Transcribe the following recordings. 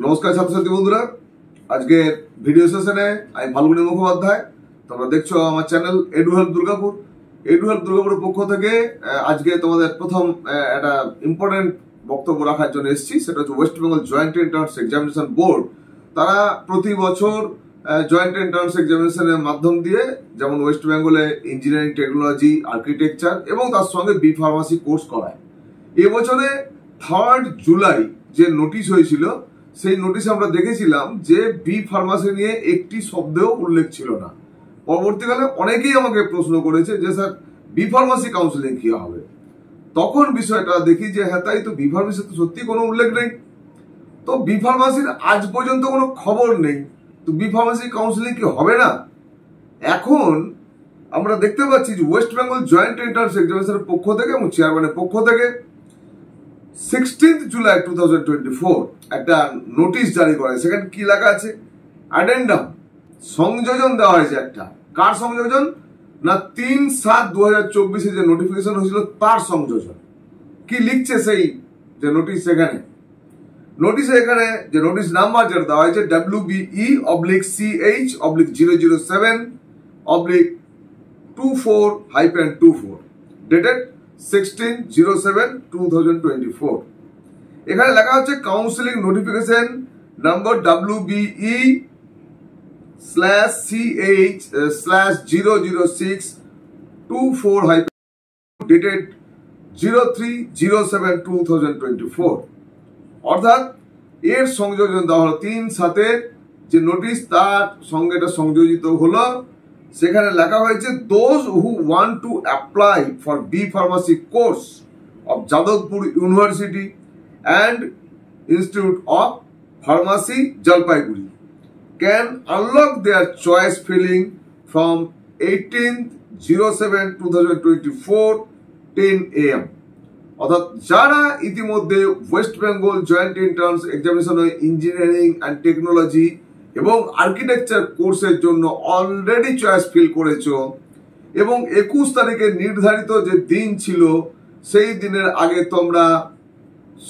নমস্কার ছাত্রছাত্রী বন্ধুরা, আজকে ভিডিও সেশনে আমি ফাল্গুনী মুখোপাধ্যায়। তোমরা দেখছো আমার চ্যানেল এডুহেল্প দুর্গাপুর। এডুহেল্প দুর্গাপুরের পক্ষ থেকে আজকে তোমাদের প্রথম একটা ইম্পর্টেন্ট বক্তব্য রাখার জন্য এসেছি। সেটা হচ্ছে West Bengal joint entrance examination board. তারা প্রতি বছর জয়েন্ট এন্ট্রান্স এক্সামিনেশনের মাধ্যম দিয়ে যেমন ওয়েস্ট বেঙ্গলে ইঞ্জিনিয়ারিং, টেকনোলজি, আর্কিটেকচার এবং তার সঙ্গে বি ফার্মাসি কোর্স করায়। এবছরে 3 জুলাই যে নোটিশ হয়েছিল, সেই নোটিশে আমরা দেখেছিলাম যে বি ফার্মাসি নিয়ে একটি শব্দেও উল্লেখ ছিল না। পরবর্তীকালে অনেকেই আমাকে প্রশ্ন করেছে যে স্যার বি ফার্মাসি কাউন্সিলিং কি হবে। তখন বিষয়টা দেখি যে হ্যাঁ, তাই তো, বি ফার্মাসি তো সত্যি কোনো উল্লেখ নেই। তো বি ফার্মাসির আজ পর্যন্ত কোনো খবর নেই, তো বি ফার্মাসি কাউন্সিলিং কি হবে না? এখন আমরা দেখতে পাচ্ছি যে ওয়েস্ট বেঙ্গল জয়েন্ট এন্ট্রান্স এক্সামিনেশনের পক্ষ থেকে এবং চেয়ারম্যানের পক্ষ থেকে 16 জুলাই 2024 একটা নোটিশ জারি করে। সেখানে কি লেখা আছে? অ্যাডেন্ডাম, সংযোজন দেওয়া হয়েছে একটা। কার সংযোজন? না 3/7/2024 যে নোটিফিকেশন হয়েছিল তার সংযোজন। কি লিখছে সেই যে নোটিশ? সেখানে নোটিশে এখানে যে নোটিশ নাম্বার যেটা দেওয়া হয়েছে WBE/CH/007/24-24 ডেটেড 16/07/2024। এখানে লেখা হচ্ছে counselling notification number WBE/CH/006/24 dated 03/07/2024। অর্থাৎ এর সংযোজন দেওয়া হলো 3/7 যে নোটিশ, তার সঙ্গে এটা সংযোজিত হলো। সেখানে লেখা হয়েছে those who want to apply for B Pharmacy course of Jadavpur University and Institute of Pharmacy, Jalpaiguri can unlock their choice filling from 18/07/2024 10 AM। অর্থাৎ যারা ইতিমধ্যে West Bengal joint entrance examination engineering and technology এবং architecture কোর্সের জন্য already choice feel করেছো এবং 21 তারিখে নির্ধারিত যে দিন ছিল সেই দিনের আগে তোমরা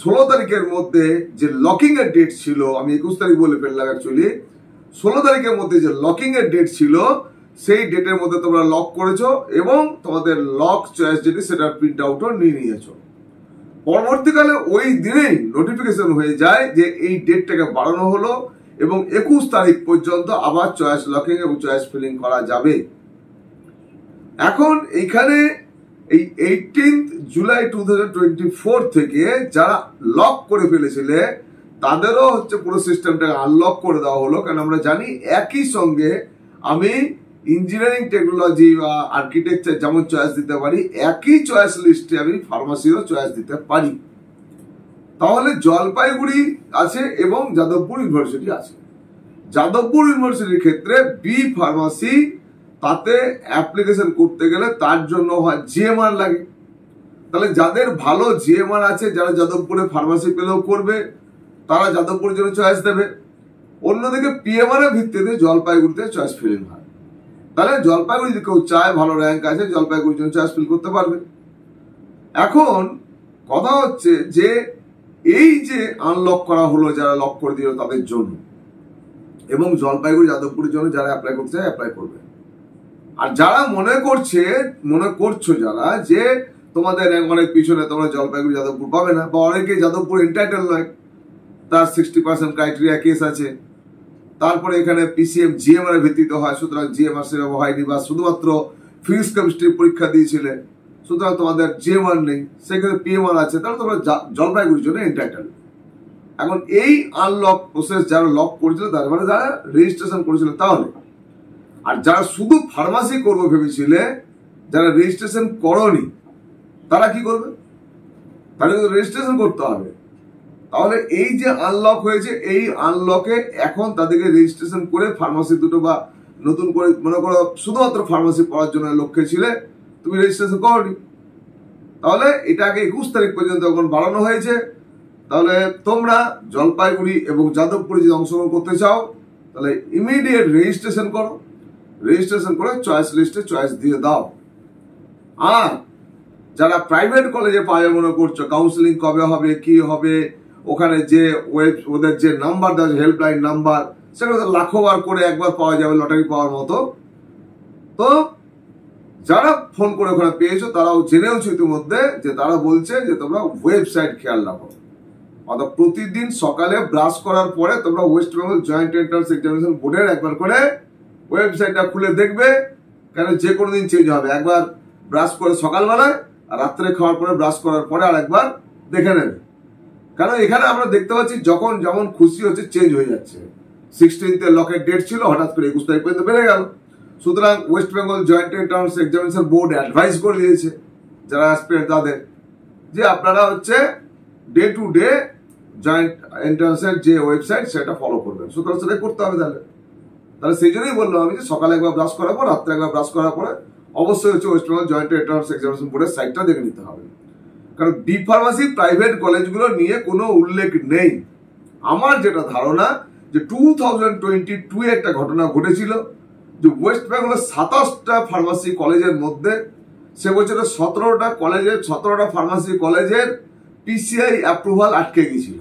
16 তারিখের মধ্যে যে লকিং এর ডেট ছিল, আমি 21 তারিখ বলে ফেললাম, অ্যাকচুয়ালি 16 তারিখের মধ্যে যে লকিং এর ডেট ছিল সেই ডেটের মধ্যে তোমরা লক করেছো এবং তোমাদের লক চয়েস যেটি সেটার প্রিন্ট আউটও নিয়ে নিয়েছো। পরবর্তীকালে ওই দিনেই নোটিফিকেশন হয়ে যায় যে এই ডেটটাকে বাড়ানো হলো এবং 21 তারিখ পর্যন্ত আবার চয়েস লকিং এবং চয়েস ফিলিং করা যাবে। এখন এইখানে এই 18 জুলাই 2024 থেকে যারা লক করে ফেলেছিলে তাদেরও হচ্ছে পুরো সিস্টেমটাকে আনলক করে দেওয়া হলো। কারণ আমরা জানি একই সঙ্গে আমি ইঞ্জিনিয়ারিং, টেকনোলজি বা আর্কিটেকচার যেমন চয়েস দিতে পারি, একই চয়েস লিস্টে আমি ফার্মাসিরও চয়েস দিতে পারি। তাহলে জলপাইগুড়ি আছে এবং যাদবপুর ইউনিভার্সিটি আছে। যাদবপুর ইউনিভার্সিটির ক্ষেত্রে বি ফার্মাসি তাতে অ্যাপ্লিকেশন করতে গেলে তার জন্য হয় জিএমআর লাগে। তাহলে যাদের ভালো জিএমআর আছে, যারা যাদবপুরে ফার্মাসি পেলেও করবে, তারা যাদবপুরের জন্য চয়েস দেবে। অন্যদিকে পিএমআর এর ভিত্তিতে জলপাইগুড়িতে চয়েস ফিলিং হয়। তাহলে জলপাইগুড়ি যদি কেউ চায়, ভালো র্যাঙ্ক আছে, জলপাইগুড়ির জন্য চয়েস ফিল করতে পারবে। এখন কথা হচ্ছে যে এই যে আনলক করা হলো, যারা লক করে দিল তাদের জন্য, এবং জলপাইগুড়ি যাদবপুরের জন্য যারা অ্যাপ্লাই করতে চায় অ্যাপ্লাই করবে। আর যারা মনে করছো যারা যে তোমাদের র্যাঙ্ক অনেক পিছনে, তোমরা জলপাইগুড়ি যাদবপুর পাবে না, বা অনেকে যাদবপুর এন্টাইটেল নয়, তার 60% ক্রাইটেরিয়া কেস আছে, তারপরে এখানে পিসিএম জিএমআর এর ভিত্তিতে হয়, সুতরাং জিএমআর সেভাবে হয়নি, বা শুধুমাত্র ফিজিক্স কেমিস্ট্রি পরীক্ষা দিয়েছিলে সুতরাং তোমাদের জিএমআর নেই, সেখানে পিএমআর আছে, তাহলে তোমরা জলপাইগুড়ির জন্য এন্টাইটেল। এখন এই আনলক প্রসেস যারা লক করেছিল তার মানে যারা রেজিস্ট্রেশন করেছিল তাহলে, আর যারা শুধু ফার্মাসি করবো ভেবেছিলে, যারা রেজিস্ট্রেশন করনি তারা কি করবে? তাহলে রেজিস্ট্রেশন করতে হবে। তাহলে এই যে আনলক হয়েছে, এই আনলকে এখন তাদেরকে রেজিস্ট্রেশন করে ফার্মাসি দুটো, বা নতুন করে মনে করো শুধুমাত্র ফার্মাসি পড়ার জন্য লক্ষ্যে ছিলে, তুমি রেজিস্ট্রেশন করনি, তাহলে এটাকে 21 তারিখ পর্যন্ত এখন বাড়ানো হয়েছে। তাহলে তোমরা জলপাইগুড়ি এবং যাদবপুরে যদি অংশগ্রহণ করতে চাও তাহলে ইমিডিয়েট রেজিস্ট্রেশন করো, রেজিস্ট্রেশন করে চয়েস লিস্টে চয়েস দিয়ে দাও। আর যারা প্রাইভেট কলেজে পাবে মনে করছো, কাউন্সিলিং কবে হবে, কি হবে, ওখানে যে ওদের যে নাম্বার দেওয়া হেল্পলাইন নাম্বার, সেগুলো তো লাখোবার করে একবার পাওয়া যাবে লটারি পাওয়ার মতো। তো যারা ফোন করে ওখানে পেয়েছো তারাও জেনেওছো ইতিমধ্যে যে তারা বলছে যে তোমরা ওয়েবসাইট খেয়াল রাখো। অর্থাৎ প্রতিদিন সকালে ব্রাশ করার পরে তোমরা West Bengal joint entrance examination বোর্ডের একবার করে ওয়েবসাইটটা খুলে দেখবে, কেন যে কোনো দিন চেঞ্জ হবে। একবার ব্রাশ করে সকালবেলায় আর রাত্রে খাওয়ার পরে ব্রাশ করার পরে আর একবার দেখে নেবে, কারণ এখানে আমরা দেখতে পাচ্ছি যখন যেমন খুশি হচ্ছে চেঞ্জ হয়ে যাচ্ছে। 16 লকের ডেট ছিল, হঠাৎ করে 21 তারিখ পর্যন্ত বেড়ে গেল। সুতরাং West Bengal joint entrance examination board advice করে দিয়েছে যারা অ্যাসপিরেন্ট তাদের, যে আপনারা হচ্ছে ডে টু ডে জয়েন্ট এন্ট্রান্সের যে ওয়েবসাইট সেটা ফলো করবেন। সুতরাং সেটাই করতে হবে। তাহলে সেই জন্যই বললাম আমি যে সকালে একবার ব্রাশ করার পর রাত্রে একবার ব্রাশ করার পরে অবশ্যই হচ্ছে West Bengal joint entrance examination বোর্ডের সাইটটা দেখে নিতে হবে। কারণ বি ফার্মাসি প্রাইভেট কলেজগুলো নিয়ে কোনো উল্লেখ নেই। আমার যেটা ধারণা যে 2022 একটা ঘটনা ঘটেছিল যে ওয়েস্ট বেঙ্গলের 27টা ফার্মাসি কলেজের মধ্যে সে বছরে 17টা ফার্মাসি কলেজের পিসিআই অ্যাপ্রুভাল আটকে গিয়েছিল।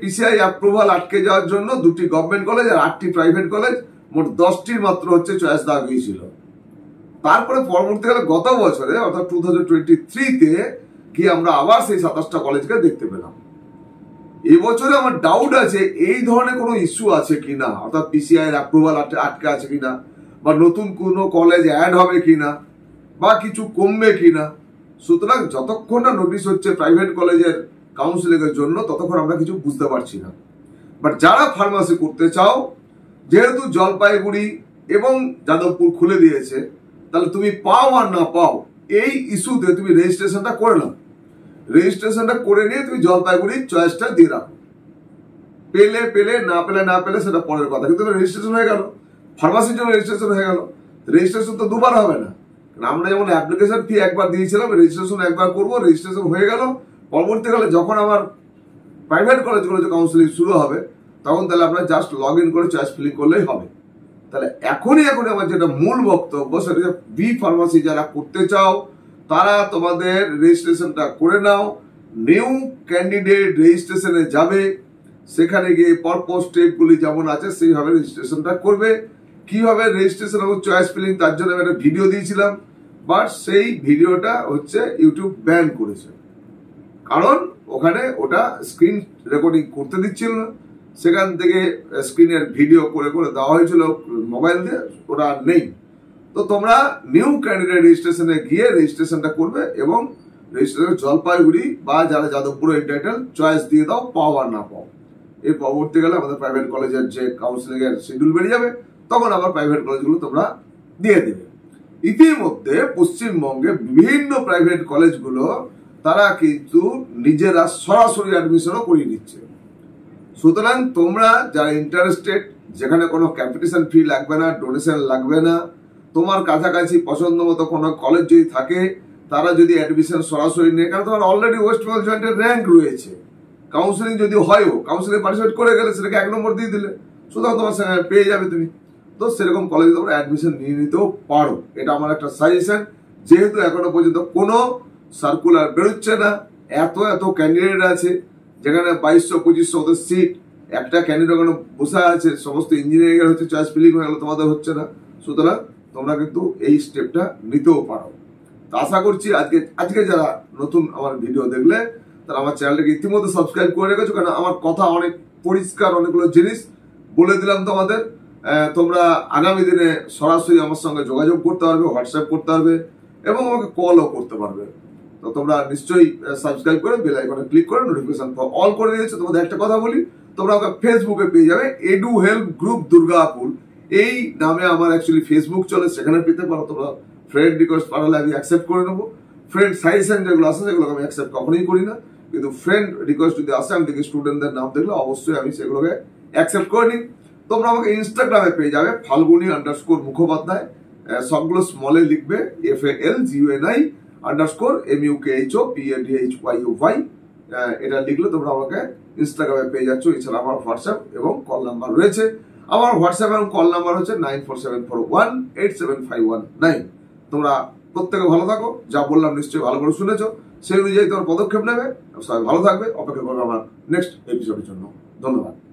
পিসিআই অ্যাপ্রুভাল আটকে যাওয়ার জন্য 2টি গভর্নমেন্ট কলেজ আর 8টি প্রাইভেট কলেজ, মোট 10টির মাত্র হচ্ছে চয়েস দেওয়া গিয়েছিল। তারপরে পরবর্তীকালে গত বছরে অর্থাৎ 2023-তে কি আমরা আবার সেই 27টা কলেজকে দেখতে পেলাম। এবছরে আমার ডাউট আছে এই ধরনের কোনো ইস্যু আছে কিনা, অর্থাৎ পিসিআই অ্যাপ্রুভাল আটকে আছে কিনা, বা নতুন কোনো কলেজ অ্যাড হবে কিনা, বা কিছু কমবে কিনা। সুতরাং যতক্ষণ না নোটিশ হচ্ছে প্রাইভেট কলেজের কাউন্সিলিং এর জন্য ততক্ষণ আমরা কিছু বুঝতে পারছি না। বাট যারা ফার্মাসি করতে চাও, যেহেতু জলপাইগুড়ি এবং যাদবপুর খুলে দিয়েছে, তাহলে তুমি পাও আর না পাও এই ইস্যুতে তুমি রেজিস্ট্রেশনটা করে নাও। রেজিস্ট্রেশনটা করে নিয়ে তুমি জলপাইগুড়ির চয়েসটা দিয়ে রাখো। পেলে না পেলে সেটা পরের কথা, কিন্তু রেজিস্ট্রেশন হয়ে গেল, ফার্মাসির জন্য রেজিস্ট্রেশন হয়ে গেল। রেজিস্ট্রেশন তো দুবার হবে না, আমরা যেমন অ্যাপ্লিকেশন ফি একবার দিয়েছিলাম, রেজিস্ট্রেশন একবার করবো, রেজিস্ট্রেশন হয়ে গেল। পরবর্তীকালে যখন আমার প্রাইভেট কলেজগুলো যে কাউন্সিলিং শুরু হবে তখন তাহলে আপনার জাস্ট লগ ইন করে চয়েস ফিলিং করলেই হবে। তাহলে এখনই আমার যেটা মূল বক্তব্য সেটা যে বি ফার্মাসি যারা করতে চাও তারা তোমাদের রেজিস্ট্রেশনটা করে নাও। নিউ ক্যান্ডিডেট রেজিস্ট্রেশনে যাবে, সেখানে গিয়ে পরপর স্টেপগুলি যেমন আছে সেইভাবে রেজিস্ট্রেশনটা করবে। কিভাবে রেজিস্ট্রেশন এবং চয়েস ফিলিং তার জন্য আমি একটা ভিডিও দিয়েছিলাম, বাট সেই ভিডিওটা হচ্ছে ইউটিউব ব্যান করেছে, কারণ ওখানে ওটা স্ক্রিন রেকর্ডিং করতে দিচ্ছিল না। সেখান থেকে স্ক্রিনের ভিডিও করে দেওয়া হয়েছিল মোবাইল দিয়ে, ওটা নেই। তো তোমরা নিউ ক্যান্ডিডেট রেজিস্ট্রেশনে গিয়ে রেজিস্ট্রেশনটা করবে এবং রেজিস্ট্রেশন জলপাইগুড়ি বা যারা যাদবপুর এন্টাইটেল চয়েস দিয়ে দাও, পাও আর না পাও। এর পরবর্তীকালে আমাদের প্রাইভেট কলেজের যে কাউন্সিলিং এর শিডিউল বেরিয়ে যাবে, তখন আবার প্রাইভেট কলেজগুলো তোমরা দিয়ে দেবে। ইতিমধ্যে পশ্চিমবঙ্গে বিভিন্ন প্রাইভেট কলেজগুলো তারা কিন্তু নিজেরা সরাসরি অ্যাডমিশনও করিয়ে নিচ্ছে। সুতরাং তোমরা যারা ইন্টারেস্টেড, যেখানে কোনো ক্যাপিটেশন ফি লাগবে না, ডোনেশন লাগবে না, তোমার কাছাকাছি পছন্দ মতো কোনো কলেজ যদি থাকে তারা যদি অ্যাডমিশন সরাসরি নেয়, কারণ তোমার অলরেডি ওয়েস্ট বেঙ্গল জয়েন্টের র্যাঙ্ক রয়েছে, কাউন্সিলিং যদি হয়ও কাউন্সিলিং পার্টিসিপেট করে গেলে সেটাকে 1 নম্বর দিয়ে দিলে সুতরাং তোমার পেয়ে যাবে তুমি। তো সেরকম কলেজে তোমরা অ্যাডমিশন নিয়ে নিতেও পারো, এটা আমার একটা সাজেশন। যেহেতু এখনো পর্যন্ত কোনো সার্কুলার বেরোচ্ছে না, এত ক্যান্ডিডেট আছে, যেখানে 2200-2500 ওদের সিট, একটা ক্যান্ডিডেট ওখানে বসে আছে, সমস্ত ইঞ্জিনিয়ারিং এর হচ্ছে চয়েস ফিলিং হয়ে গেল, তোমাদের হচ্ছে না। সুতরাং তোমরা কিন্তু এই স্টেপটা নিতেও পারো। তো আশা করছি আজকে যারা নতুন আমার ভিডিও দেখলে তারা আমার চ্যানেলটাকে ইতিমধ্যে সাবস্ক্রাইব করে রেখেছো, কারণ আমার কথা অনেক পরিষ্কার, অনেকগুলো জিনিস বলে দিলাম তোমাদের। তোমরা আগামী দিনে সরাসরি আমার সঙ্গে যোগাযোগ করতে পারবে, হোয়াটসঅ্যাপ করতে পারবে এবং আমাকে কলও করতে পারবে। তো তোমরা নিশ্চয়ই সাবস্ক্রাইব করে বেল আইকনে ক্লিক করে নোটিফিকেশন ফর অল করে দিয়েছো। তোমাদের একটা কথা বলি, তোমরা আমাকে ফেসবুকে পেয়ে যাবে এডু হেল্প গ্রুপ দুর্গাপুর, এই নামে আমার অ্যাকচুয়ালি ফেসবুক চলে, সেখানে পেতে পারো। তোমরা ফ্রেন্ড রিকোয়েস্ট পাঠালে আমি অ্যাকসেপ্ট করে নেবো। ফ্রেন্ড সাজেশন যেগুলো আসে সেগুলো আমি অ্যাকসেপ্ট কখনোই করি না, কিন্তু ফ্রেন্ড রিকোয়েস্ট যদি আসে আমি দেখি স্টুডেন্টদের নাম দেখলে অবশ্যই আমি সেগুলোকে অ্যাকসেপ্ট করে নিই। তোমরা আমাকে ইনস্টাগ্রামে পেয়ে যাবে falguni_মুখোপাধ্যায়, সবগুলো স্মলে লিখবে, FALGUNI_MUKHOPADHYOY, এটা লিখলে তোমরা আমাকে ইনস্টাগ্রামে পেয়ে যাচ্ছ। এছাড়া আমার হোয়াটসঅ্যাপ এবং কল নাম্বার রয়েছে। আমার হোয়াটসঅ্যাপ এবং কল নাম্বার হচ্ছে 9474187519। তোমরা প্রত্যেকে ভালো থাকো, যা বললাম নিশ্চয়ই ভালো করে শুনেছো। সেই অনুযায়ী তোমার পদক্ষেপ নেবে। সবাই ভালো থাকবে, অপেক্ষা করবে আমার নেক্সট এপিসোডের জন্য। ধন্যবাদ।